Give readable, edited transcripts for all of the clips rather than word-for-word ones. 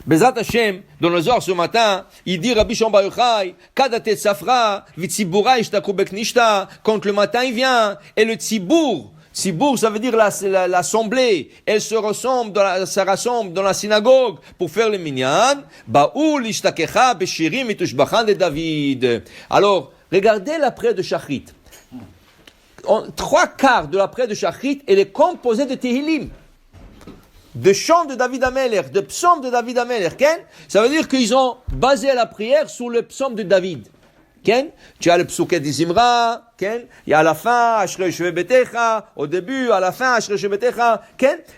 Bezrat Hashem, dans le Zohar ce matin, il dit Rabbi Shimon Bar Yochai, Kadatet Safra, Vitzibura Ishtaku Beknishta, quand le matin il vient, et le Tzibour, Tzibour, ça veut dire l'assemblée, elle se rassemble dans la synagogue pour faire le minyan, Ba'ul Ishtakecha Beshirim et Tushbachan de David. Alors, regardez la prière de Shachrit. 3/4 de la prière de Shachrit, elle est composée de Tehillim, de chants de David Ameler, de psaumes de David Ameler. Ça veut dire qu'ils ont basé la prière sur le psaume de David. Tu as le psuket d'Izimra, il y a à la fin, Ashrei Shve Betecha, au début, à la fin, Ashrei Shve Betecha,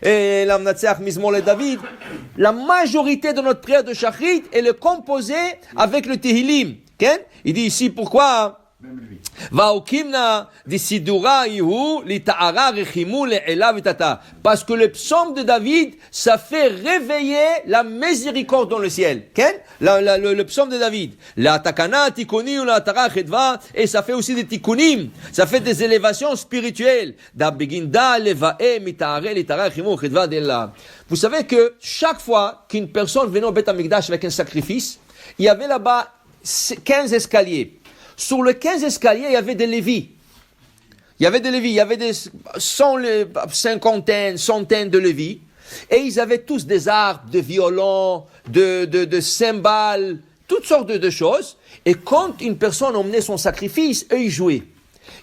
et l'Amnatseach Mizmor le David. La majorité de notre prière de Shachrit, elle est composée avec le Tehillim. Il dit ici pourquoi? Vaokimna disidura ihu lita'ara rechimu le'ela vitata. Parce que le psaume de David, ça fait réveiller la miséricorde dans le ciel. Le psaume de David. La takana tikuni ou la tara chedva. Et ça fait aussi des tikunim. Ça fait des élévations spirituelles. Da beginda levae mita'are lita'ara rechimu chedva d'Ella. Vous savez que chaque fois qu'une personne venait au Beth Amikdash avec un sacrifice, il y avait là-bas 15 escaliers. Sur les 15 escaliers, il y avait des lévis. Il y avait des centaines de lévis. Et ils avaient tous des harpes, des violons, de cymbales, toutes sortes de choses. Et quand une personne emmenait son sacrifice, eux, ils jouaient.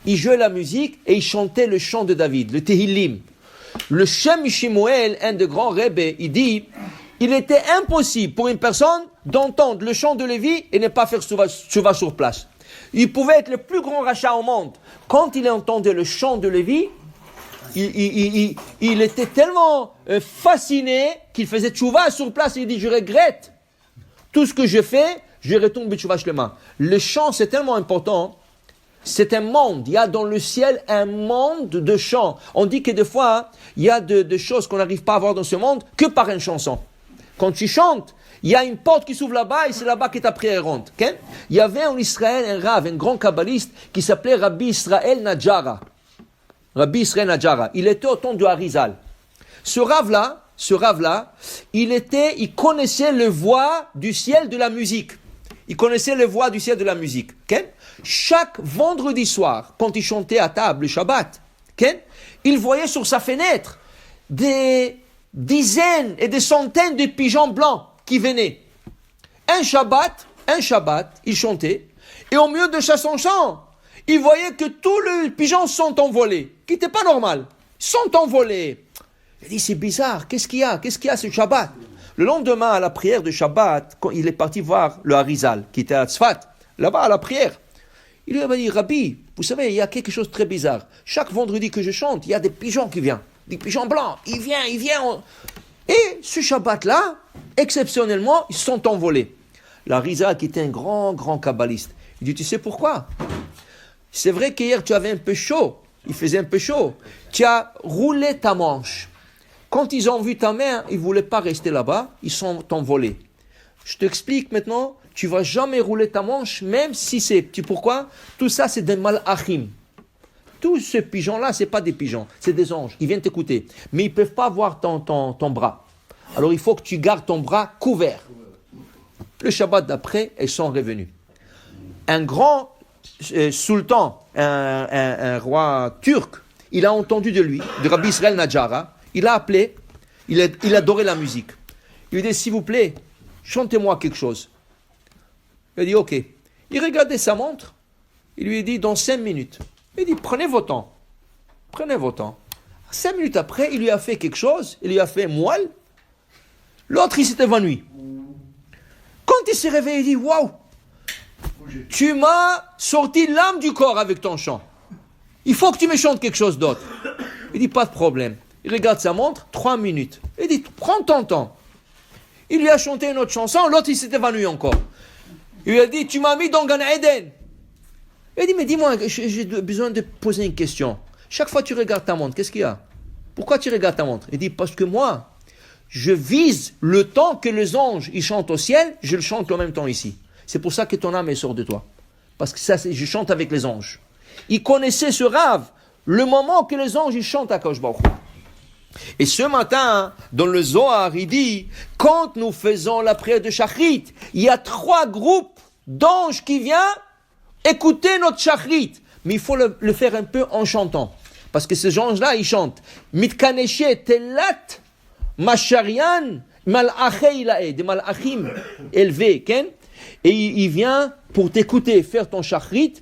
Ils jouaient la musique et ils chantaient le chant de David, le Tehillim. Le Shem Shmuel, un des grands rebbes, il dit, il était impossible pour une personne d'entendre le chant de Lévi et ne pas faire tchouva sur place. Il pouvait être le plus grand rachat au monde. Quand il entendait le chant de Lévi, il était tellement fasciné qu'il faisait tchouva sur place. Il dit, je regrette tout ce que je fais, je retourne tchouva shlema. Le chant, c'est tellement important. C'est un monde. Il y a dans le ciel un monde de chants. On dit que des fois, il y a de choses qu'on n'arrive pas à voir dans ce monde que par une chanson. Quand tu chantes, il y a une porte qui s'ouvre là-bas et c'est là-bas que ta prière rentre. Il y avait en Israël un rav, un grand kabbaliste qui s'appelait Rabbi Israël Najara. Rabbi Israël Najara. Il était au temps du Harizal. Ce rav-là, il connaissait le voix du ciel de la musique. Il connaissait le voix du ciel de la musique. Chaque vendredi soir, quand il chantait à table le Shabbat, il voyait sur sa fenêtre des dizaines et des centaines de pigeons blancs qui venaient. Un Shabbat, il chantait, et au milieu de son chant, il voyait que tous les pigeons sont envolés, qui n'était pas normal. Ils sont envolés. Il dit, c'est bizarre, qu'est-ce qu'il y a ce Shabbat? Le lendemain, à la prière de Shabbat, quand il est parti voir le Harizal, qui était à Tzfat, là-bas à la prière, il lui a dit, Rabbi, vous savez, il y a quelque chose de très bizarre. Chaque vendredi que je chante, il y a des pigeons qui viennent. Des pigeons blancs. Ils viennent. Et ce Shabbat-là, exceptionnellement, ils sont envolés. La Harizal, qui était un grand kabbaliste, il dit, tu sais pourquoi? C'est vrai qu'hier, tu avais un peu chaud. Il faisait un peu chaud. Tu as roulé ta manche. Quand ils ont vu ta main, ils ne voulaient pas rester là-bas. Ils sont envolés. Je t'explique maintenant. Tu ne vas jamais rouler ta manche, même si c'est... Tu sais pourquoi? Tout ça, c'est des malachim. Tous ces pigeons-là, ce n'est pas des pigeons, c'est des anges. Ils viennent t'écouter. Mais ils ne peuvent pas voir ton bras. Alors, il faut que tu gardes ton bras couvert. Le Shabbat d'après, ils sont revenus. Un grand sultan, un roi turc, il a entendu de lui, de Rabbi Israël Najara. Il a appelé, il adorait la musique. Il lui dit, s'il vous plaît, chantez-moi quelque chose. Il a dit, ok. Il regardait sa montre. Il lui a dit, dans 5 minutes. Il dit, prenez vos temps. 5 minutes après, il lui a fait quelque chose. Il lui a fait moelle. L'autre, il s'est évanoui. Quand il s'est réveillé, il dit, waouh, tu m'as sorti l'âme du corps avec ton chant. Il faut que tu me chantes quelque chose d'autre. Il dit, pas de problème. Il regarde sa montre, 3 minutes. Il dit, prends ton temps. Il lui a chanté une autre chanson. L'autre, il s'est évanoui encore. Il lui a dit, tu m'as mis dans Gan Eden. Il dit, mais dis-moi, j'ai besoin de poser une question. Chaque fois que tu regardes ta montre, qu'est-ce qu'il y a? Pourquoi tu regardes ta montre? Il dit, parce que moi, je vise le temps que les anges ils chantent au ciel, je le chante en même temps ici. C'est pour ça que ton âme sort de toi. Parce que ça, je chante avec les anges. Il connaissait ce rave, le moment que les anges ils chantent à Kadosh Baruch Hu. Et ce matin, dans le Zohar, il dit, quand nous faisons la prière de Shachrit, il y a 3 groupes d'anges qui viennent écouter notre Shachrit. Mais il faut le faire un peu en chantant. Parce que ces anges-là, ils chantent. Mitkaneshe telat masharian malachei ilae. Des malachim élevés. Ken? Et il vient pour t'écouter, faire ton Shachrit.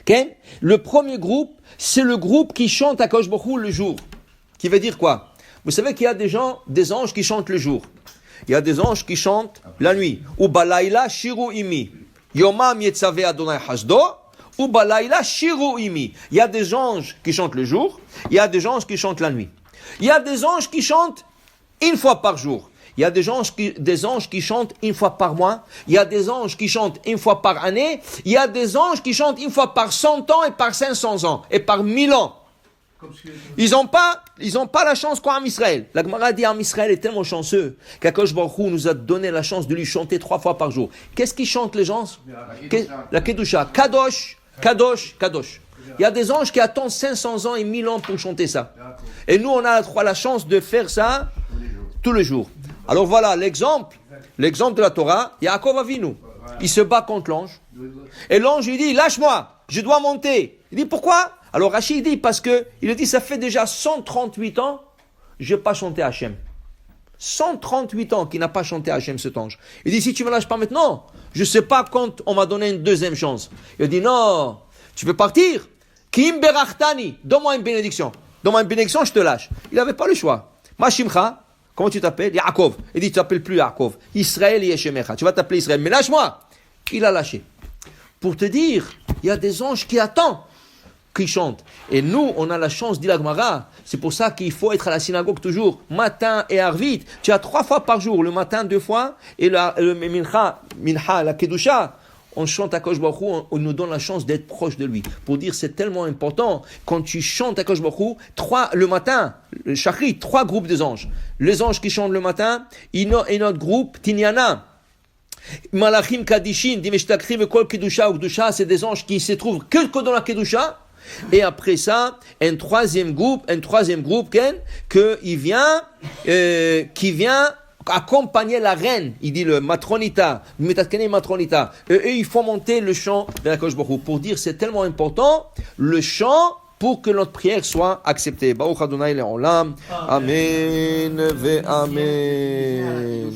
Ken? Le premier groupe, c'est le groupe qui chante à Kadosh Baruch Hu le jour. Qui veut dire quoi? Vous savez qu'il y a des anges qui chantent le jour. Il y a des anges qui chantent la nuit. Ou balayla shiru imi. Yomam yetzave Adonai hasdo. Ou balayla shiru imi. Il y a des anges qui chantent le jour. Il y a des anges qui chantent la nuit. Il y a des anges qui chantent une fois par jour. Il y a des anges qui chantent une fois par mois. Il y a des anges qui chantent une fois par année. Il y a des anges qui chantent une fois par 100 ans et par 500 ans et par 1000 ans. Ils n'ont pas la chance qu'Am Israël. La Gemara dit Am Israël est tellement chanceux qu'Akadosh Baruch Hu nous a donné la chance de lui chanter 3 fois par jour. Qu'est-ce qu'ils chantent les gens? La Kedusha. Kadosh, Kadosh, Kadosh. Il y a des anges qui attendent 500 ans et 1000 ans pour chanter ça. Et nous, on a la chance de faire ça tous les jours. Alors voilà l'exemple de la Torah. Yaakov Avinu, il se bat contre l'ange. Et l'ange lui dit, lâche-moi, je dois monter. Il dit, pourquoi? Alors Rachid dit, parce que, il dit, ça fait déjà 138 ans, je n'ai pas chanté Hachem. 138 ans qu'il n'a pas chanté Hachem, cet ange. Il dit, si tu ne me lâches pas maintenant, je ne sais pas quand on m'a donné une deuxième chance. Il dit, non, tu peux partir. Kim berachtani, donne-moi une bénédiction. Donne-moi une bénédiction, je te lâche. Il n'avait pas le choix. Mashimcha, comment tu t'appelles? Yaakov. Il dit, tu t'appelles plus Yaakov. Israël Yeshemecha. Tu vas t'appeler Israël. Mais lâche-moi. Il a lâché. Pour te dire, il y a des anges qui attendent, qui chantent. Et nous, on a la chance, dit la Gemara. C'est pour ça qu'il faut être à la synagogue toujours, matin et arvit. Tu as 3 fois par jour, le matin 2 fois, et le mincha, la kedusha. On chante à Kadosh Baruch Hu, on nous donne la chance d'être proche de lui. Pour dire, c'est tellement important. Quand tu chantes à Kadosh Baruch Hu, le matin, le Shachrit, 3 groupes des anges. Les anges qui chantent le matin, et notre groupe, Tinyana. Malachim Kadishin, Dimeshtakrim, Kol Kedusha ou Kedusha, c'est des anges qui se trouvent que dans la Kedusha. Et après ça, un troisième groupe, qui vient accompagner la reine. Il dit le matronita, matronita. Et il faut monter le chant de la Kadosh Baruch Hu. Pour dire, c'est tellement important, le chant, pour que notre prière soit acceptée. Baruch Adonai Le'olam. Amen ve Amen.